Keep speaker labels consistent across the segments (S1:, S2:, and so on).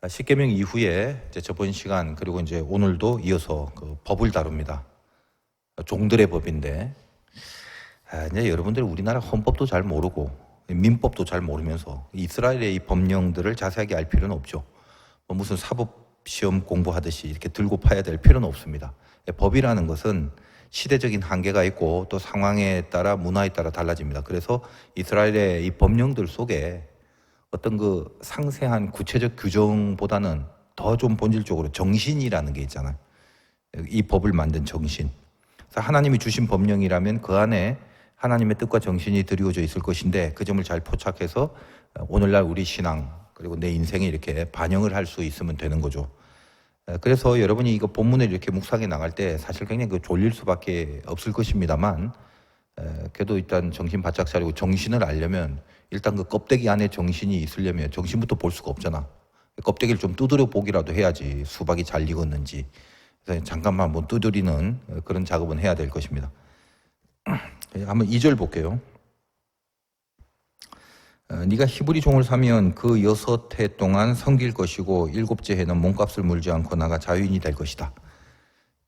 S1: 십계명 이후에 이제 저번 시간 그리고 이제 오늘도 이어서 그 법을 다룹니다. 종들의 법인데 이제 여러분들 우리나라 헌법도 잘 모르고 민법도 잘 모르면서 이스라엘의 이 법령들을 자세하게 알 필요는 없죠. 뭐 무슨 사법 시험 공부하듯이 이렇게 들고 파야 될 필요는 없습니다. 법이라는 것은 시대적인 한계가 있고 또 상황에 따라 문화에 따라 달라집니다. 그래서 이스라엘의 이 법령들 속에 어떤 그 상세한 구체적 규정보다는 더 좀 본질적으로 정신이라는 게 있잖아요. 이 법을 만든 정신. 그래서 하나님이 주신 법령이라면 그 안에 하나님의 뜻과 정신이 드리워져 있을 것인데 그 점을 잘 포착해서 오늘날 우리 신앙 그리고 내 인생에 이렇게 반영을 할 수 있으면 되는 거죠. 그래서 여러분이 이거 본문을 이렇게 묵상해 나갈 때 사실 굉장히 그 졸릴 수밖에 없을 것입니다만 그래도 일단 정신 바짝 차리고 정신을 알려면 일단 그 껍데기 안에 정신이 있으려면 정신부터 볼 수가 없잖아. 껍데기를 좀 두드려 보기라도 해야지 수박이 잘 익었는지. 그래서 잠깐만 한번 두드리는 그런 작업은 해야 될 것입니다. 한번 2절 볼게요. 네가 히브리 종을 사면 그 6해 동안 섬길 것이고 7째 해는 몸값을 물지 않고 나가 자유인이 될 것이다.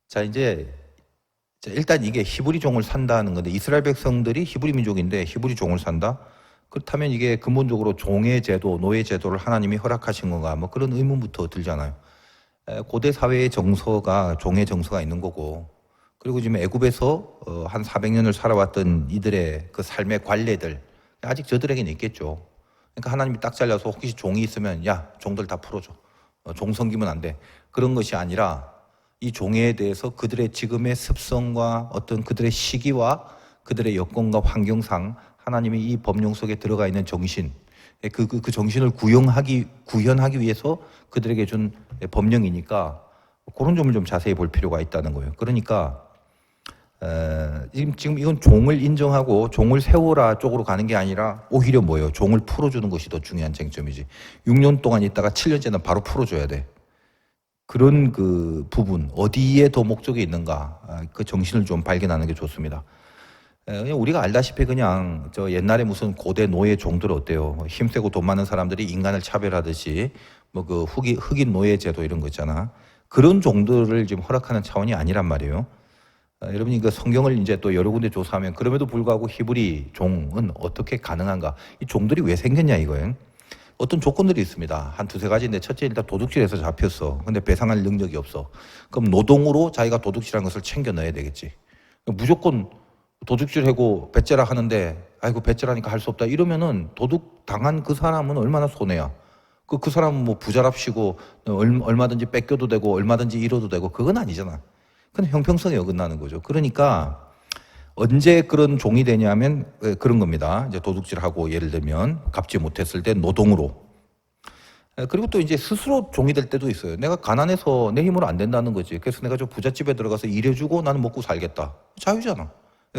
S1: 자, 이제 일단 이게 히브리 종을 산다는 건데 이스라엘 백성들이 히브리 민족인데 히브리 종을 산다? 그렇다면 이게 근본적으로 종의 제도, 노예 제도를 하나님이 허락하신 건가? 뭐 그런 의문부터 들잖아요. 고대 사회의 정서가 종의 정서가 있는 거고 그리고 지금 애굽에서 한 400년을 살아왔던 이들의 그 삶의 관례들 아직 저들에게는 있겠죠. 그러니까 하나님이 딱 잘라서 혹시 종이 있으면 야, 종들 다 풀어줘. 종 섬기면 안 돼. 그런 것이 아니라 이 종에 대해서 그들의 지금의 습성과 어떤 그들의 시기와 그들의 여건과 환경상 하나님이 이 법령 속에 들어가 있는 정신, 그 정신을 구현하기 위해서 그들에게 준 법령이니까 그런 점을 좀 자세히 볼 필요가 있다는 거예요. 그러니까 지금 이건 종을 인정하고 종을 세우라 쪽으로 가는 게 아니라 오히려 뭐예요? 종을 풀어주는 것이 더 중요한 쟁점이지. 6년 동안 있다가 7년째는 바로 풀어줘야 돼. 그런 그 부분 어디에 더 목적이 있는가 그 정신을 좀 발견하는 게 좋습니다. 그냥 우리가 알다시피 그냥 저 옛날에 무슨 고대 노예 종들 어때요? 힘세고 돈 많은 사람들이 인간을 차별하듯이 뭐 그 흑인 노예 제도 이런 거 있잖아. 그런 종들을 지금 허락하는 차원이 아니란 말이에요. 여러분이 그 성경을 이제 또 여러 군데 조사하면 그럼에도 불구하고 히브리 종은 어떻게 가능한가? 이 종들이 왜 생겼냐 이거예요. 어떤 조건들이 있습니다. 한 두세 가지인데 첫째 일단 도둑질해서 잡혔어. 근데 배상할 능력이 없어. 그럼 노동으로 자기가 도둑질한 것을 챙겨 넣어야 되겠지. 무조건 도둑질하고 배째라 하는데 아이고 배째라니까 할 수 없다 이러면은 도둑 당한 그 사람은 얼마나 손해야. 그 사람은 뭐 부자랍시고 얼마든지 뺏겨도 되고 얼마든지 잃어도 되고 그건 아니잖아. 그건 형평성에 어긋나는 거죠. 그러니까 언제 그런 종이 되냐면 그런 겁니다. 이제 도둑질하고 예를 들면 갚지 못했을 때 노동으로. 그리고 또 이제 스스로 종이 될 때도 있어요. 내가 가난해서 내 힘으로 안 된다는 거지. 그래서 내가 좀 부잣집에 들어가서 일해주고 나는 먹고 살겠다. 자유잖아.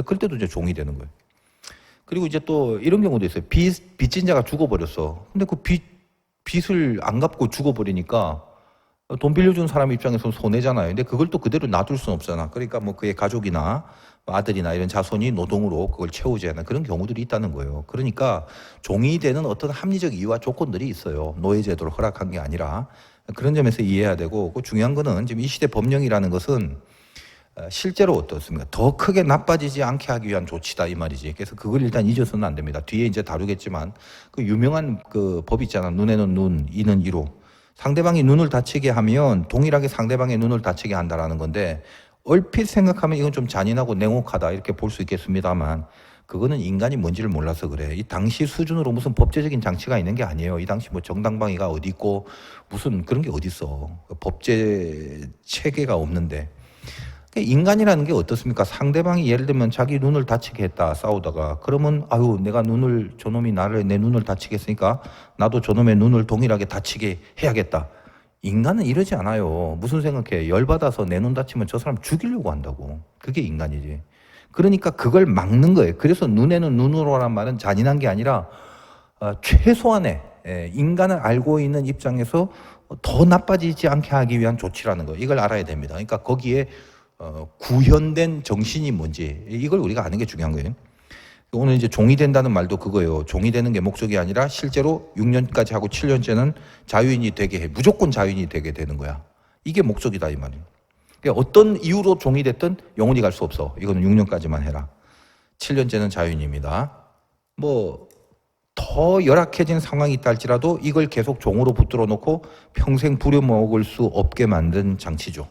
S1: 그럴 때도 이제 종이 되는 거예요. 그리고 이제 또 이런 경우도 있어요. 빚진 자가 죽어버렸어. 근데 그 빚을 안 갚고 죽어버리니까 돈 빌려준 사람 입장에서는 손해잖아요. 근데 그걸 또 그대로 놔둘 수는 없잖아. 그러니까 뭐 그의 가족이나 아들이나 이런 자손이 노동으로 그걸 채우지 않는 그런 경우들이 있다는 거예요. 그러니까 종이 되는 어떤 합리적 이유와 조건들이 있어요. 노예제도를 허락한 게 아니라 그런 점에서 이해해야 되고 그 중요한 거는 지금 이 시대 법령이라는 것은 실제로 어떻습니까? 더 크게 나빠지지 않게 하기 위한 조치다 이 말이지. 그래서 그걸 일단 잊어서는 안 됩니다. 뒤에 이제 다루겠지만 그 유명한 그 법 있잖아. 눈에는 눈, 이는 이로. 상대방이 눈을 다치게 하면 동일하게 상대방의 눈을 다치게 한다라는 건데 얼핏 생각하면 이건 좀 잔인하고 냉혹하다 이렇게 볼 수 있겠습니다만 그거는 인간이 뭔지를 몰라서 그래. 이 당시 수준으로 무슨 법제적인 장치가 있는 게 아니에요. 이 당시 뭐 정당방위가 어디 있고 무슨 그런 게 어디 있어. 법제 체계가 없는데. 인간이라는 게 어떻습니까? 상대방이 예를 들면 자기 눈을 다치게 했다 싸우다가 그러면 아유 내가 저놈이 내 눈을 다치게 했으니까 나도 저놈의 눈을 동일하게 다치게 해야겠다. 인간은 이러지 않아요. 무슨 생각해? 열받아서 내 눈 다치면 저 사람 죽이려고 한다고. 그게 인간이지. 그러니까 그걸 막는 거예요. 그래서 눈에는 눈으로란 말은 잔인한 게 아니라 최소한의 인간을 알고 있는 입장에서 더 나빠지지 않게 하기 위한 조치라는 거. 이걸 알아야 됩니다. 그러니까 거기에 구현된 정신이 뭔지 이걸 우리가 아는 게 중요한 거예요. 오늘 이제 종이 된다는 말도 그거예요. 종이 되는 게 목적이 아니라 실제로 6년까지 하고 7년째는 자유인이 되게 해. 무조건 자유인이 되게 되는 거야. 이게 목적이다 이 말이에요. 그러니까 어떤 이유로 종이 됐든 영원히 갈 수 없어. 이거는 6년까지만 해라. 7년째는 자유인입니다. 뭐 더 열악해진 상황이 있다 할지라도 이걸 계속 종으로 붙들어 놓고 평생 부려먹을 수 없게 만든 장치죠.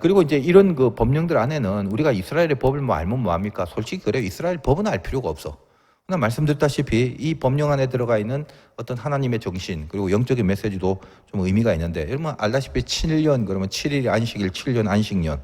S1: 그리고 이제 이런 그 법령들 안에는 우리가 이스라엘의 법을 뭐 알면 뭐합니까? 솔직히 그래요. 이스라엘 법은 알 필요가 없어. 그러나 말씀드렸다시피 이 법령 안에 들어가 있는 어떤 하나님의 정신 그리고 영적인 메시지도 좀 의미가 있는데 여러분 알다시피 7년 그러면 7일이 안식일, 7년 안식년.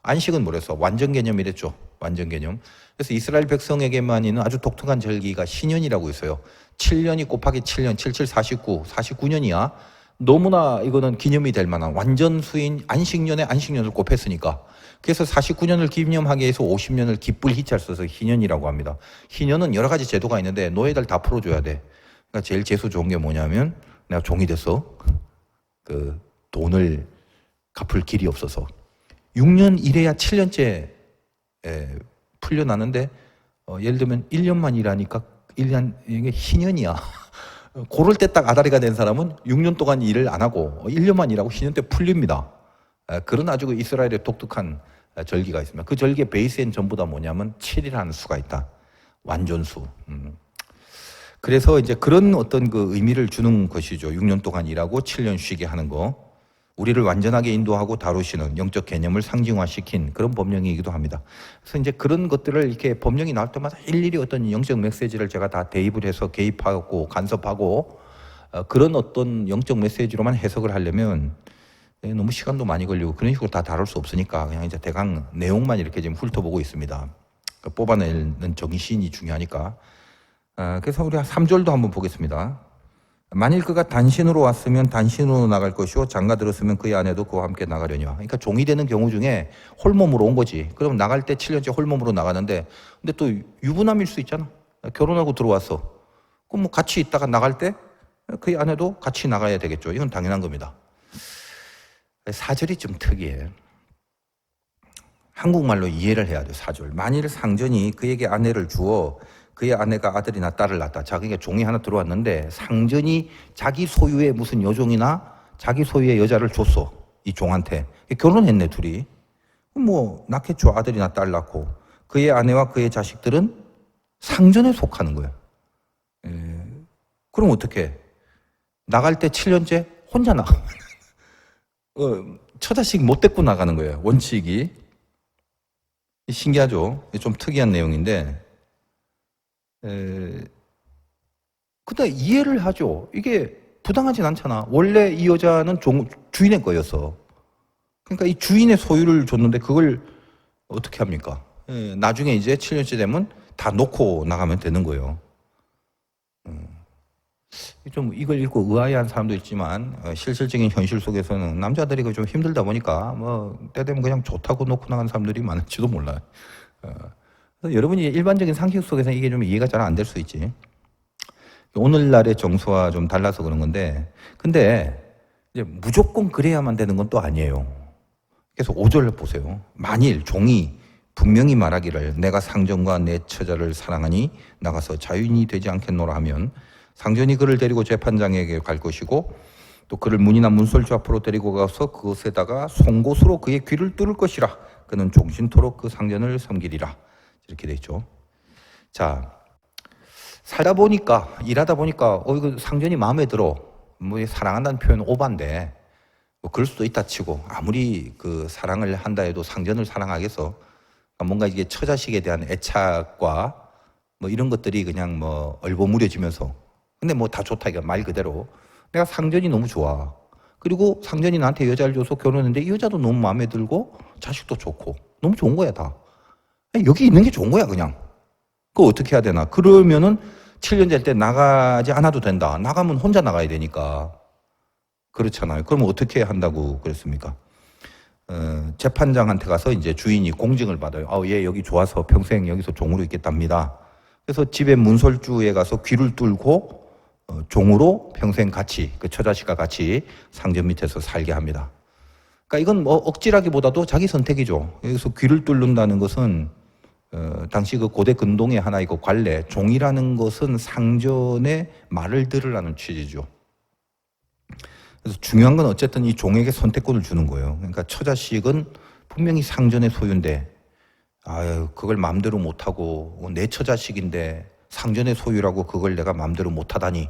S1: 안식은 뭐랬어? 완전 개념이랬죠. 완전 개념. 그래서 이스라엘 백성에게만 있는 아주 독특한 절기가 신년이라고 있어요. 7년이 곱하기 7년, 77, 49, 49년이야. 너무나 이거는 기념이 될 만한 완전 수인 안식년에 안식년을 곱했으니까. 그래서 49년을 기념하기 위해서 50년을 기쁠 희자를 써서 희년이라고 합니다. 희년은 여러 가지 제도가 있는데 노예들 다 풀어줘야 돼. 그러니까 제일 재수 좋은 게 뭐냐면 내가 종이 됐어. 그 돈을 갚을 길이 없어서. 6년 일해야 7년째 풀려나는데 예를 들면 1년만 일하니까 1년 이게 희년이야. 고럴 때 딱 아다리가 된 사람은 6년 동안 일을 안 하고 1년만 일하고 희년 때 풀립니다. 그런 아주 이스라엘의 독특한 절기가 있습니다. 그 절기의 베이스엔 전부 다 뭐냐면 7이라는 수가 있다. 완전수. 그래서 이제 그런 어떤 그 의미를 주는 것이죠. 6년 동안 일하고 7년 쉬게 하는 거. 우리를 완전하게 인도하고 다루시는 영적 개념을 상징화시킨 그런 법령이기도 합니다. 그래서 이제 그런 것들을 이렇게 법령이 나올 때마다 일일이 어떤 영적 메시지를 제가 다 대입을 해서 개입하고 간섭하고 그런 어떤 영적 메시지로만 해석을 하려면 너무 시간도 많이 걸리고 그런 식으로 다 다룰 수 없으니까 그냥 이제 대강 내용만 이렇게 지금 훑어보고 있습니다. 뽑아내는 정신이 중요하니까. 그래서 우리 3절도 한번 보겠습니다. 만일 그가 단신으로 왔으면 단신으로 나갈 것이요 장가 들었으면 그의 아내도 그와 함께 나가려니와. 그러니까 종이 되는 경우 중에 홀몸으로 온 거지. 그럼 나갈 때 7년째 홀몸으로 나가는데 근데 또 유부남일 수 있잖아. 결혼하고 들어왔어. 그럼 뭐 같이 있다가 나갈 때 그의 아내도 같이 나가야 되겠죠. 이건 당연한 겁니다. 4절이 좀 특이해. 한국말로 이해를 해야 돼. 4절. 만일 상전이 그에게 아내를 주어 그의 아내가 아들이나 딸을 낳았다. 자, 그러니까 종이 하나 들어왔는데 상전이 자기 소유의 무슨 여종이나 자기 소유의 여자를 줬어. 이 종한테. 결혼했네, 둘이. 뭐 낳겠죠. 아들이나 딸 낳고. 그의 아내와 그의 자식들은 상전에 속하는 거야. 그럼 어떻게? 나갈 때 7년째 혼자 나가. 처자식 못 데리고 나가는 거예요. 원칙이. 신기하죠? 좀 특이한 내용인데 근데 이해를 하죠. 이게 부당하진 않잖아. 원래 이 여자는 주인의 거였어. 그러니까 이 주인의 소유를 줬는데 그걸 어떻게 합니까? 나중에 이제 7년째 되면 다 놓고 나가면 되는 거예요. 좀 이걸 읽고 의아해한 사람도 있지만 실질적인 현실 속에서는 남자들이 좀 힘들다 보니까 뭐 때 되면 그냥 좋다고 놓고 나가는 사람들이 많을지도 몰라요. 여러분이 일반적인 상식 속에서 이게 좀 이해가 잘 안 될 수 있지. 오늘날의 정서와 좀 달라서 그런 건데, 근데 이제 무조건 그래야만 되는 건 또 아니에요. 그래서 5절 보세요. 만일 종이 분명히 말하기를 내가 상전과 내 처자를 사랑하니 나가서 자유인이 되지 않겠노라 하면 상전이 그를 데리고 재판장에게 갈 것이고 또 그를 문이나 문설주 앞으로 데리고 가서 그것에다가 송곳으로 그의 귀를 뚫을 것이라. 그는 종신토록 그 상전을 섬기리라. 이렇게 돼 있죠. 자, 살다 보니까 일하다 보니까 이거 상전이 마음에 들어. 뭐 사랑한다는 표현은 오반데 뭐 그럴 수도 있다 치고 아무리 그 사랑을 한다 해도 상전을 사랑하겠어. 그러니까 뭔가 이게 처자식에 대한 애착과 뭐 이런 것들이 그냥 뭐 얼버무려지면서 근데 뭐 다 좋다 이거 말 그대로 내가 상전이 너무 좋아. 그리고 상전이 나한테 여자를 줘서 결혼했는데 이 여자도 너무 마음에 들고 자식도 좋고 너무 좋은 거야 다. 여기 있는 게 좋은 거야 그냥. 그거 어떻게 해야 되나. 그러면은 7년째 때 나가지 않아도 된다. 나가면 혼자 나가야 되니까. 그렇잖아요. 그러면 어떻게 한다고 그랬습니까? 재판장한테 가서 이제 주인이 공증을 받아요. 얘 여기 좋아서 평생 여기서 종으로 있겠답니다. 그래서 집에 문설주에 가서 귀를 뚫고 종으로 평생 같이 그 처자식과 같이 상전 밑에서 살게 합니다. 그러니까 이건 뭐 억지라기보다도 자기 선택이죠. 여기서 귀를 뚫는다는 것은 당시 그 고대 근동의 하나의 그 관례, 종이라는 것은 상전의 말을 들으라는 취지죠. 그래서 중요한 건 어쨌든 이 종에게 선택권을 주는 거예요. 그러니까 처자식은 분명히 상전의 소유인데, 아유, 그걸 마음대로 못하고, 내 처자식인데 상전의 소유라고 그걸 내가 마음대로 못하다니.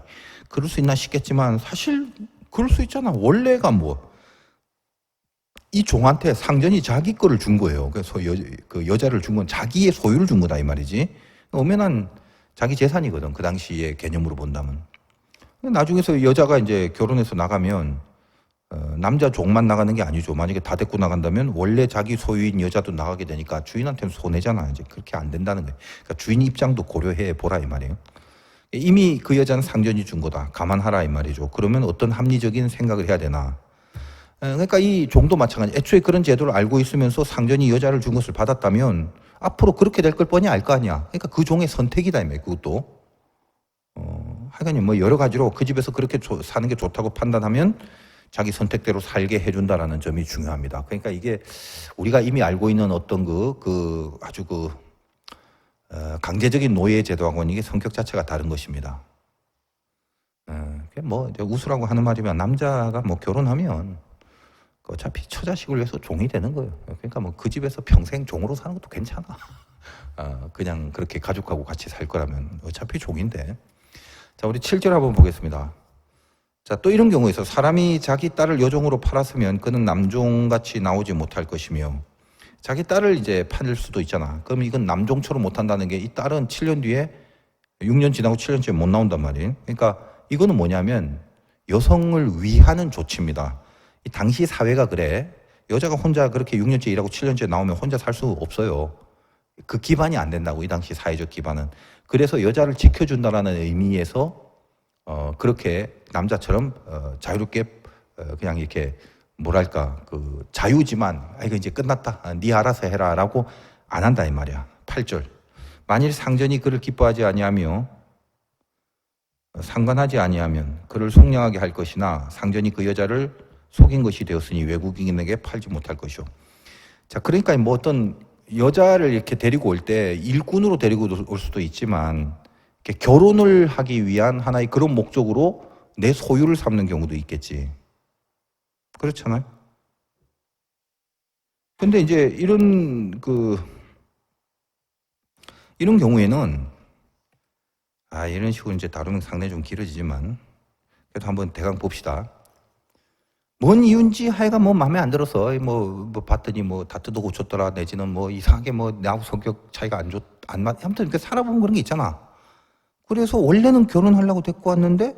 S1: 그럴 수 있나 싶겠지만, 사실 그럴 수 있잖아. 원래가 뭐, 이 종한테 상전이 자기 거를 준 거예요. 그래서 그 여자를 준 건 자기의 소유를 준 거다 이 말이지. 엄연한 자기 재산이거든. 그 당시의 개념으로 본다면. 나중에서 여자가 이제 결혼해서 나가면 남자 종만 나가는 게 아니죠. 만약에 다 데리고 나간다면 원래 자기 소유인 여자도 나가게 되니까 주인한테는 손해잖아. 이제 그렇게 안 된다는 거예요. 그러니까 주인 입장도 고려해 보라 이 말이에요. 이미 그 여자는 상전이 준 거다. 감안하라 이 말이죠. 그러면 어떤 합리적인 생각을 해야 되나? 그러니까 이 종도 마찬가지. 애초에 그런 제도를 알고 있으면서 상전이 여자를 준 것을 받았다면 앞으로 그렇게 될 걸 뻔히 알 거 아니야. 그러니까 그 종의 선택이다 이 말이에요. 그것도. 하여간 뭐 여러 가지로 그 집에서 그렇게 사는 게 좋다고 판단하면 자기 선택대로 살게 해준다라는 점이 중요합니다. 그러니까 이게 우리가 이미 알고 있는 어떤 아주 강제적인 노예 제도하고는 이게 성격 자체가 다른 것입니다. 뭐 웃으라고 하는 말이면 남자가 뭐 결혼하면 어차피 처자식을 위해서 종이 되는 거예요. 그러니까 뭐 그 집에서 평생 종으로 사는 것도 괜찮아. 그냥 그렇게 가족하고 같이 살 거라면 어차피 종인데. 자, 우리 7절 한번 보겠습니다. 자, 또 이런 경우에서 사람이 자기 딸을 여종으로 팔았으면 그는 남종같이 나오지 못할 것이며, 자기 딸을 이제 팔 수도 있잖아. 그럼 이건 남종처럼 못한다는 게, 이 딸은 7년 뒤에 6년 지나고 7년째 못 나온단 말이에요. 그러니까 이거는 뭐냐면 여성을 위하는 조치입니다. 이 당시 사회가 그래. 여자가 혼자 그렇게 6년째 일하고 7년째 나오면 혼자 살 수 없어요. 그 기반이 안 된다고, 이 당시 사회적 기반은. 그래서 여자를 지켜준다라는 의미에서 그렇게 남자처럼 자유롭게 그냥 이렇게 뭐랄까 그 자유지만 이거 이제 끝났다. 네 알아서 해라라고 안 한다 이 말이야. 8절. 만일 상전이 그를 기뻐하지 아니하며 상관하지 아니하면 그를 속량하게 할 것이나 상전이 그 여자를 속인 것이 되었으니 외국인에게 팔지 못할 것이요. 자, 그러니까 뭐 어떤 여자를 이렇게 데리고 올 때 일꾼으로 데리고 올 수도 있지만 이렇게 결혼을 하기 위한 하나의 그런 목적으로 내 소유를 삼는 경우도 있겠지. 그렇잖아요. 근데 이제 이런 경우에는 이런 식으로 이제 다루면 상당히 좀 길어지지만 그래도 한번 대강 봅시다. 뭔 이유인지 하여간 뭐 마음에 안 들어서 뭐 봤더니 뭐 다투도 고쳤더라 내지는 뭐 이상하게 뭐 나하고 성격 차이가 안 맞. 아무튼 이렇게 살아보면 그런 게 있잖아. 그래서 원래는 결혼하려고 데리고 왔는데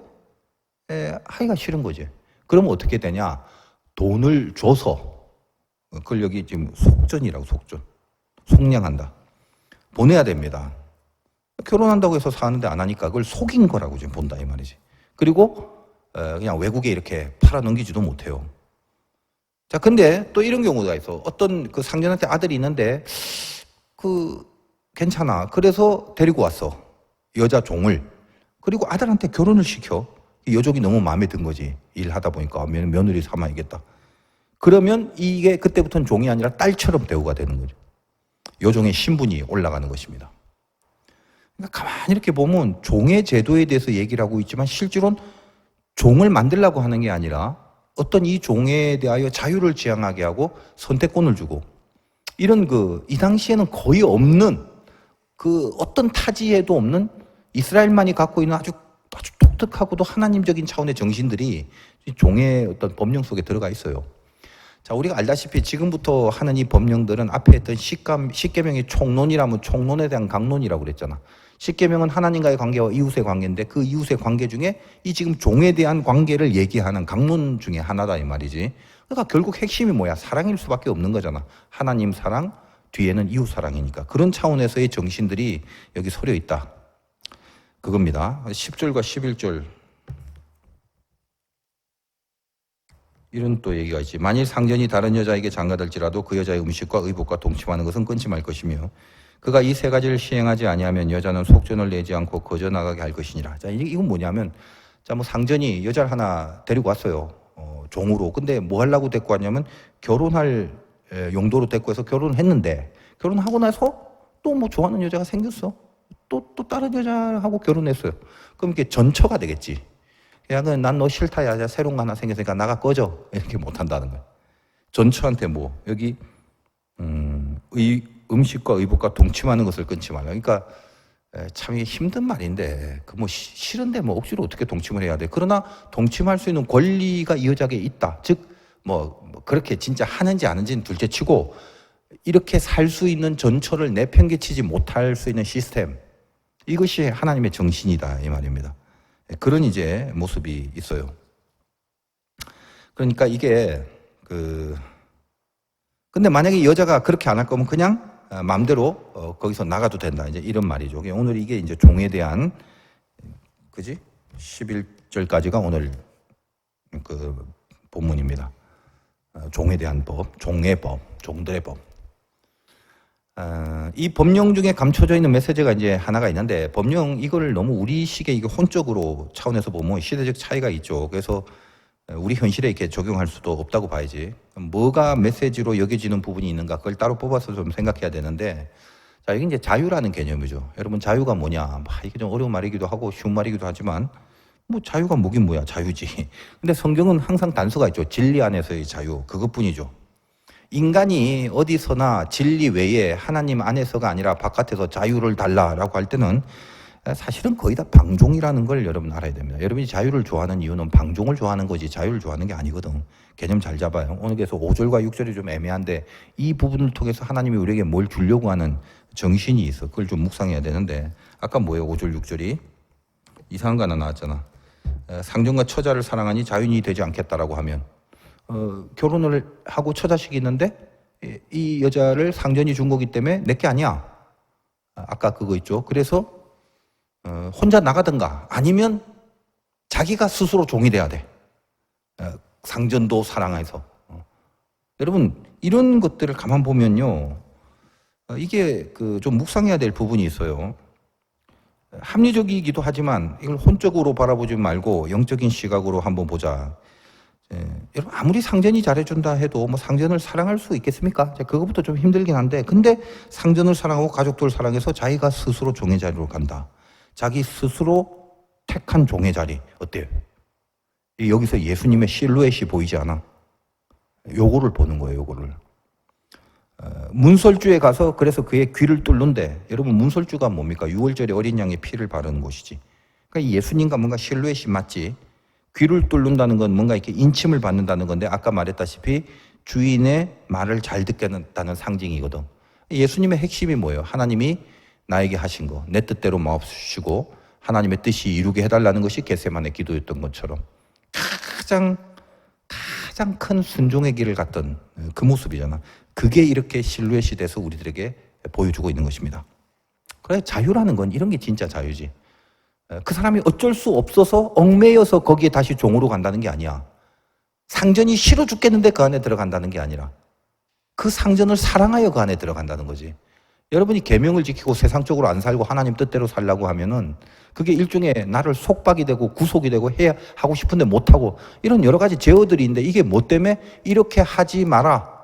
S1: 하기가 싫은 거지. 그러면 어떻게 되냐? 돈을 줘서 그걸 여기 지금 속전이라고 속량한다. 보내야 됩니다. 결혼한다고 해서 사는데 안 하니까 그걸 속인 거라고 지금 본다 이 말이지. 그리고 그냥 외국에 이렇게 팔아 넘기지도 못해요. 자, 근데 또 이런 경우가 있어. 어떤 그 상전한테 아들이 있는데 괜찮아. 그래서 데리고 왔어. 여자 종을. 그리고 아들한테 결혼을 시켜. 여종이 너무 마음에 든 거지. 일하다 보니까 며느리 삼아야겠다. 그러면 이게 그때부터는 종이 아니라 딸처럼 대우가 되는 거죠. 여종의 신분이 올라가는 것입니다. 그러니까 가만히 이렇게 보면 종의 제도에 대해서 얘기를 하고 있지만 실제로는 종을 만들려고 하는 게 아니라 어떤 이 종에 대하여 자유를 지향하게 하고 선택권을 주고 이런 이 당시에는 거의 없는 어떤 타지에도 없는 이스라엘만이 갖고 있는 아주 독특하고도 하나님적인 차원의 정신들이 종의 어떤 법령 속에 들어가 있어요. 자, 우리가 알다시피 지금부터 하는 이 법령들은 앞에 했던 십계명의 총론이라면 총론에 대한 강론이라고 그랬잖아. 십계명은 하나님과의 관계와 이웃의 관계인데 그 이웃의 관계 중에 이 지금 종에 대한 관계를 얘기하는 강론 중에 하나다 이 말이지. 그러니까 결국 핵심이 뭐야? 사랑일 수밖에 없는 거잖아. 하나님 사랑, 뒤에는 이웃 사랑이니까. 그런 차원에서의 정신들이 여기 서려 있다. 그겁니다. 10절과 11절. 이런 또 얘기가 있지. 만일 상전이 다른 여자에게 장가들지라도 그 여자의 음식과 의복과 동침하는 것은 끊지 말 것이며 그가 이 세 가지를 시행하지 아니하면 여자는 속전을 내지 않고 거저 나가게 할 것이니라. 자, 이건 뭐냐면, 자, 뭐 상전이 여자를 하나 데리고 왔어요. 종으로. 근데 뭐 하려고 데리고 왔냐면 결혼할 용도로 데리고 해서 결혼을 했는데 결혼하고 나서 또 뭐 좋아하는 여자가 생겼어. 또 다른 여자하고 결혼했어요. 그럼 이게 전처가 되겠지. 야, 난 너 싫다. 야, 새로운 거 하나 생겼으니까 나가 꺼져. 이렇게 못 한다는 거야. 전처한테 뭐, 여기, 음식과 의복과 동침하는 것을 끊지 말라. 그러니까, 참 이게 힘든 말인데, 그 뭐, 싫은데 뭐 억지로 어떻게 동침을 해야 돼. 그러나 동침할 수 있는 권리가 이 여자에게 있다. 즉, 뭐 그렇게 진짜 하는지 아는지는 둘째 치고, 이렇게 살 수 있는 전처를 내팽개치지 못할 수 있는 시스템. 이것이 하나님의 정신이다. 이 말입니다. 그런 이제 모습이 있어요. 그러니까 이게, 근데 만약에 여자가 그렇게 안 할 거면 그냥 마음대로 거기서 나가도 된다. 이제 이런 말이죠. 오늘 이게 이제 종에 대한, 그지? 11절까지가 오늘 그 본문입니다. 종에 대한 법, 종의 법, 종들의 법. 이 법령 중에 감춰져 있는 메시지가 이제 하나가 있는데, 법령 이거를 너무 우리식의 이게 혼적으로 차원에서 보면 시대적 차이가 있죠. 그래서 우리 현실에 이렇게 적용할 수도 없다고 봐야지. 뭐가 메시지로 여겨지는 부분이 있는가, 그걸 따로 뽑아서 좀 생각해야 되는데, 자, 이게 이제 자유라는 개념이죠. 여러분, 자유가 뭐냐? 이게 좀 어려운 말이기도 하고 쉬운 말이기도 하지만, 뭐 자유가 뭐긴 뭐야, 자유지. 근데 성경은 항상 단서가 있죠. 진리 안에서의 자유, 그것뿐이죠. 인간이 어디서나 진리 외에 하나님 안에서가 아니라 바깥에서 자유를 달라라고 할 때는 사실은 거의 다 방종이라는 걸 여러분 알아야 됩니다. 여러분이 자유를 좋아하는 이유는 방종을 좋아하는 거지 자유를 좋아하는 게 아니거든. 개념 잘 잡아요. 오늘 그래서 5절과 6절이 좀 애매한데 이 부분을 통해서 하나님이 우리에게 뭘 주려고 하는 정신이 있어. 그걸 좀 묵상해야 되는데, 아까 뭐예요? 5절 6절이 이상한 거 하나 나왔잖아. 상전과 처자를 사랑하니 자유인이 되지 않겠다라고 하면, 결혼을 하고 처자식이 있는데 이 여자를 상전이 준 거기 때문에 내게 아니야. 아까 그거 있죠. 그래서 혼자 나가든가 아니면 자기가 스스로 종이 돼야 돼. 상전도 사랑해서. 여러분, 이런 것들을 가만 보면요, 이게 좀 묵상해야 될 부분이 있어요. 합리적이기도 하지만 이걸 혼적으로 바라보지 말고 영적인 시각으로 한번 보자. 여러분, 아무리 상전이 잘해준다 해도 뭐 상전을 사랑할 수 있겠습니까? 그것부터 좀 힘들긴 한데, 근데 상전을 사랑하고 가족들을 사랑해서 자기가 스스로 종의 자리로 간다. 자기 스스로 택한 종의 자리 어때요? 여기서 예수님의 실루엣이 보이지 않아? 요거를 보는 거예요. 요거를. 문설주에 가서 그래서 그의 귀를 뚫는데, 여러분 문설주가 뭡니까? 6월절에 어린 양의 피를 바르는 곳이지. 그러니까 예수님과 뭔가 실루엣이 맞지. 귀를 뚫는다는 건 뭔가 이렇게 인침을 받는다는 건데, 아까 말했다시피 주인의 말을 잘 듣겠다는 상징이거든. 예수님의 핵심이 뭐예요? 하나님이 나에게 하신 거, 내 뜻대로 마옵시고 하나님의 뜻이 이루게 해달라는 것이 겟세마네 기도였던 것처럼 가장 큰 순종의 길을 갔던 그 모습이잖아. 그게 이렇게 실루엣이 돼서 우리들에게 보여주고 있는 것입니다. 그래, 자유라는 건 이런 게 진짜 자유지. 그 사람이 어쩔 수 없어서 얽매여서 거기에 다시 종으로 간다는 게 아니야. 상전이 싫어 죽겠는데 그 안에 들어간다는 게 아니라 그 상전을 사랑하여 그 안에 들어간다는 거지. 여러분이 계명을 지키고 세상적으로 안 살고 하나님 뜻대로 살라고 하면은 그게 일종의 나를 속박이 되고 구속이 되고 해야 하고 싶은데 못하고 이런 여러 가지 제어들이 있는데, 이게 뭐 때문에 이렇게 하지 마라.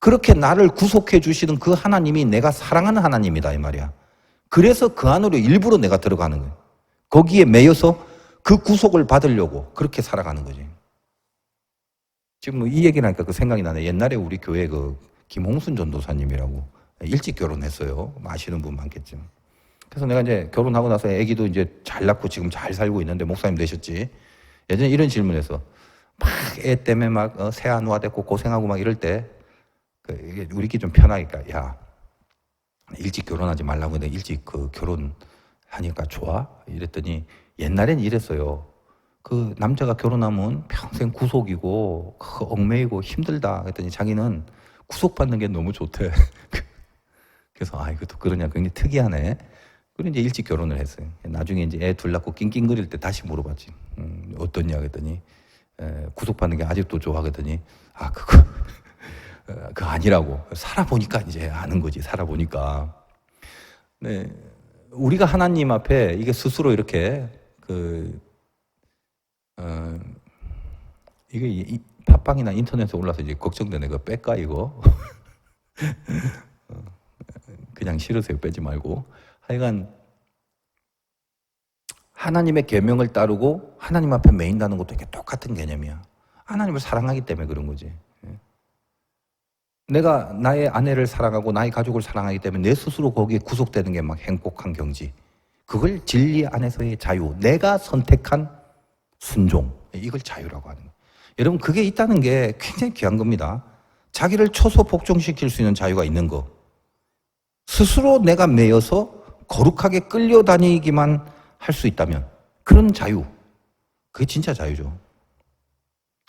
S1: 그렇게 나를 구속해 주시는 그 하나님이 내가 사랑하는 하나님이다 이 말이야. 그래서 그 안으로 일부러 내가 들어가는 거예요. 거기에 매여서 그 구속을 받으려고 그렇게 살아가는 거지. 지금 이 얘기를 하니까 그 생각이 나네. 옛날에 우리 교회 김홍순 전도사님이라고 일찍 결혼했어요. 아시는 분 많겠지만. 그래서 내가 이제 결혼하고 나서 아기도 이제 잘 낳고 지금 잘 살고 있는데, 목사님 되셨지? 예전에 이런 질문해서 막 애 때문에 막 새아누아 됐고 고생하고 막 이럴 때 이게 우리끼리 좀 편하니까, 야, 일찍 결혼하지 말라고 했는데 일찍 결혼하니까 좋아? 이랬더니 옛날엔 이랬어요. 그 남자가 결혼하면 평생 구속이고 얽매이고 힘들다. 그랬더니 자기는 구속받는 게 너무 좋대. 그래서 이것도 그러냐, 굉장히 특이하네. 그리고 이제 일찍 결혼을 했어요. 나중에 이제 애 둘 낳고 낑낑거릴 때 다시 물어봤지. 어떠냐 그랬더니 구속받는 게 아직도 좋아 그랬더니 그거 아니라고. 살아보니까 이제 아는 거지. 살아보니까. 네, 우리가 하나님 앞에 이게 스스로 이렇게 이게 팟빵이나 인터넷에 올라서 이제 걱정되네. 그거 뺄까 이거? 그냥 싫으세요. 빼지 말고. 하여간 하나님의 계명을 따르고 하나님 앞에 매인다는 것도 이게 똑같은 개념이야. 하나님을 사랑하기 때문에 그런 거지. 내가 나의 아내를 사랑하고 나의 가족을 사랑하기 때문에 내 스스로 거기에 구속되는 게 막 행복한 경지. 그걸 진리 안에서의 자유, 내가 선택한 순종, 이걸 자유라고 하는 거예요. 여러분, 그게 있다는 게 굉장히 귀한 겁니다. 자기를 초소 복종시킬 수 있는 자유가 있는 거. 스스로 내가 매여서 거룩하게 끌려다니기만 할 수 있다면 그런 자유, 그게 진짜 자유죠.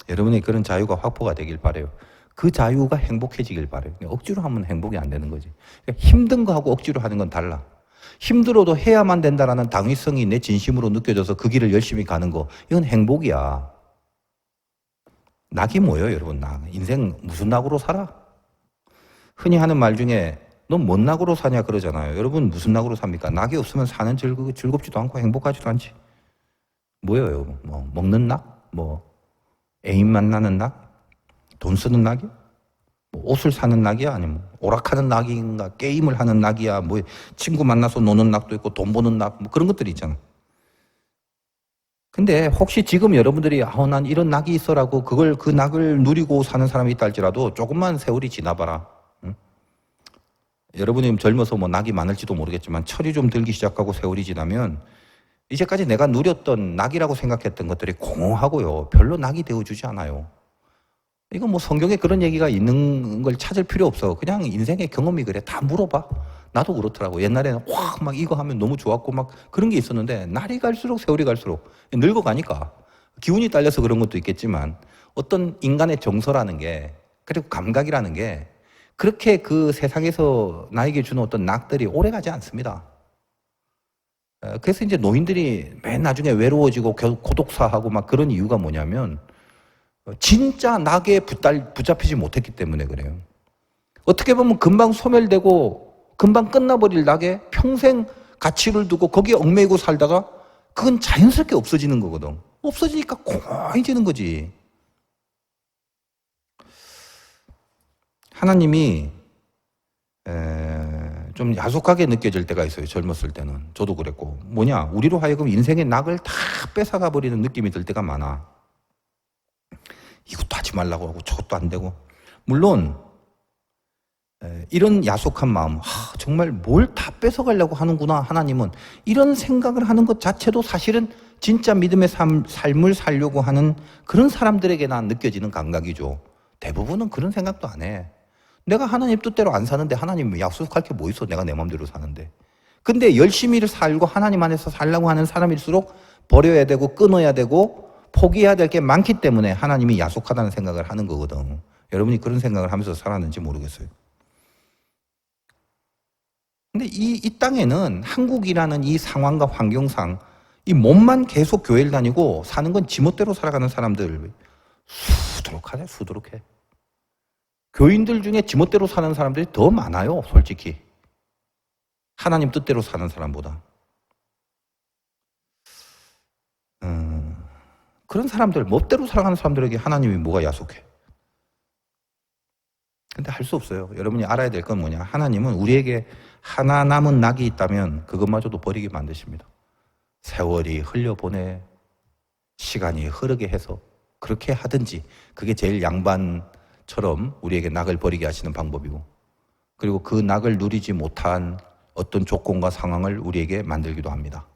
S1: 여러분의 그런 자유가 확보가 되길 바라요. 그 자유가 행복해지길 바라요. 억지로 하면 행복이 안 되는 거지. 힘든 거하고 억지로 하는 건 달라. 힘들어도 해야만 된다라는 당위성이 내 진심으로 느껴져서 그 길을 열심히 가는 거, 이건 행복이야. 낙이 뭐예요, 여러분? 낙. 인생 무슨 낙으로 살아? 흔히 하는 말 중에 넌 뭔 낙으로 사냐 그러잖아요. 여러분 무슨 낙으로 삽니까? 낙이 없으면 사는 즐겁지도 않고 행복하지도 않지. 뭐예요? 뭐 먹는 낙? 뭐 애인 만나는 낙? 돈 쓰는 낙이? 뭐 옷을 사는 낙이야? 아니면 오락하는 낙인가? 게임을 하는 낙이야? 뭐 친구 만나서 노는 낙도 있고 돈 버는 낙, 뭐 그런 것들이 있잖아. 근데 혹시 지금 여러분들이 난 이런 낙이 있어라고 그 낙을 누리고 사는 사람이 있다 할지라도 조금만 세월이 지나봐라. 응? 여러분이 젊어서 뭐 낙이 많을지도 모르겠지만 철이 좀 들기 시작하고 세월이 지나면 이제까지 내가 누렸던 낙이라고 생각했던 것들이 공허하고요. 별로 낙이 되어주지 않아요. 이건 뭐 성경에 그런 얘기가 있는 걸 찾을 필요 없어. 그냥 인생의 경험이 그래. 다 물어봐. 나도 그렇더라고. 옛날에는 확 막 이거 하면 너무 좋았고 막 그런 게 있었는데 날이 갈수록 세월이 갈수록 늙어가니까 기운이 딸려서 그런 것도 있겠지만 어떤 인간의 정서라는 게 그리고 감각이라는 게 그렇게 그 세상에서 나에게 주는 어떤 낙들이 오래가지 않습니다. 그래서 이제 노인들이 맨 나중에 외로워지고 고독사하고 막 그런 이유가 뭐냐면 진짜 낙에 붙잡히지 못했기 때문에 그래요. 어떻게 보면 금방 소멸되고 금방 끝나버릴 낙에 평생 가치를 두고 거기에 얽매이고 살다가 그건 자연스럽게 없어지는 거거든. 없어지니까 공허해지는 거지. 하나님이 좀 야속하게 느껴질 때가 있어요. 젊었을 때는. 저도 그랬고. 뭐냐? 우리로 하여금 인생의 낙을 다 뺏어가 버리는 느낌이 들 때가 많아. 이것도 하지 말라고 하고 저것도 안 되고. 물론 이런 야속한 마음, 정말 뭘 다 뺏어가려고 하는구나 하나님은, 이런 생각을 하는 것 자체도 사실은 진짜 믿음의 삶을 살려고 하는 그런 사람들에게나 느껴지는 감각이죠. 대부분은 그런 생각도 안 해. 내가 하나님 뜻대로 안 사는데 하나님 약속할 게 뭐 있어. 내가 내 마음대로 사는데. 근데 열심히 살고 하나님 안에서 살려고 하는 사람일수록 버려야 되고 끊어야 되고 포기해야 될 게 많기 때문에 하나님이 야속하다는 생각을 하는 거거든. 여러분이 그런 생각을 하면서 살았는지 모르겠어요. 근데 이 땅에는 한국이라는 이 상황과 환경상 이 몸만 계속 교회를 다니고 사는 건 지멋대로 살아가는 사람들 수두룩하네, 수두룩해. 교인들 중에 지멋대로 사는 사람들이 더 많아요, 솔직히. 하나님 뜻대로 사는 사람보다. 그런 사람들, 멋대로 살아가는 사람들에게 하나님이 뭐가 야속해? 근데 할 수 없어요. 여러분이 알아야 될 건 뭐냐? 하나님은 우리에게 하나 남은 낙이 있다면 그것마저도 버리게 만드십니다. 세월이 흘려보내, 시간이 흐르게 해서 그렇게 하든지, 그게 제일 양반처럼 우리에게 낙을 버리게 하시는 방법이고, 그리고 그 낙을 누리지 못한 어떤 조건과 상황을 우리에게 만들기도 합니다.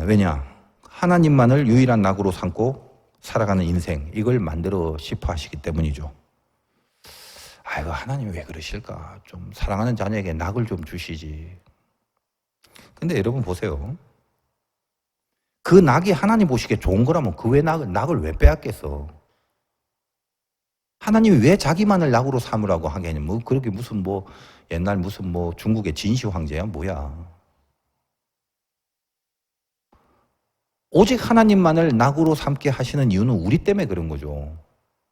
S1: 왜냐? 하나님만을 유일한 낙으로 삼고 살아가는 인생, 이걸 만들어 싶어 하시기 때문이죠. 아이고, 하나님이 왜 그러실까? 좀 사랑하는 자녀에게 낙을 좀 주시지. 근데 여러분 보세요. 그 낙이 하나님 보시기에 좋은 거라면 그 왜 낙을 왜 빼앗겠어? 하나님이 왜 자기만을 낙으로 삼으라고 하겠냐? 뭐 그렇게 무슨 뭐 옛날 무슨 뭐 중국의 진시 황제야 뭐야? 오직 하나님만을 낙으로 삼게 하시는 이유는 우리 때문에 그런 거죠.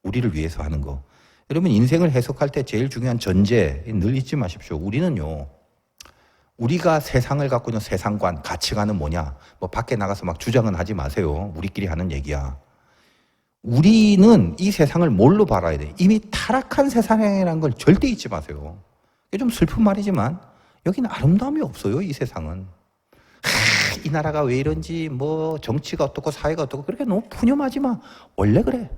S1: 우리를 위해서 하는 거. 여러분 인생을 해석할 때 제일 중요한 전제 늘 잊지 마십시오. 우리는요, 우리가 세상을 갖고 있는 세상관, 가치관은 뭐냐? 뭐 밖에 나가서 막 주장은 하지 마세요. 우리끼리 하는 얘기야. 우리는 이 세상을 뭘로 바라야 돼? 이미 타락한 세상이라는 걸 절대 잊지 마세요. 이게 좀 슬픈 말이지만 여기는 아름다움이 없어요. 이 세상은. 이 나라가 왜 이런지 뭐 정치가 어떻고 사회가 어떻고 그렇게 너무 푸념하지 마. 원래 그래.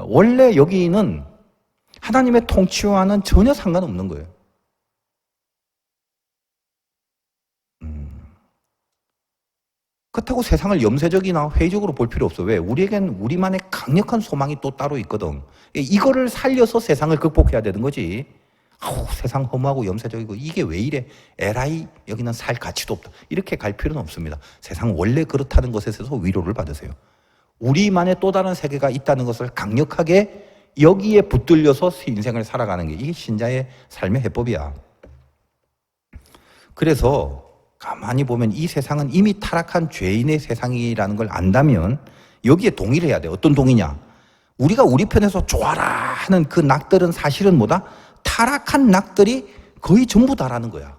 S1: 원래 여기는 하나님의 통치와는 전혀 상관없는 거예요. 그렇다고 세상을 염세적이나 회의적으로 볼 필요 없어. 왜? 우리에겐 우리만의 강력한 소망이 또 따로 있거든. 이거를 살려서 세상을 극복해야 되는 거지. 아우, 세상 허무하고 염세적이고 이게 왜 이래? 에라이, 여기는 살 가치도 없다. 이렇게 갈 필요는 없습니다. 세상 원래 그렇다는 것에 있어서 위로를 받으세요. 우리만의 또 다른 세계가 있다는 것을 강력하게 여기에 붙들려서 인생을 살아가는 게 이게 신자의 삶의 해법이야. 그래서 가만히 보면 이 세상은 이미 타락한 죄인의 세상이라는 걸 안다면 여기에 동의를 해야 돼. 어떤 동의냐? 우리가 우리 편에서 좋아라 하는 그 낙들은 사실은 뭐다? 타락한 낙들이 거의 전부 다라는 거야.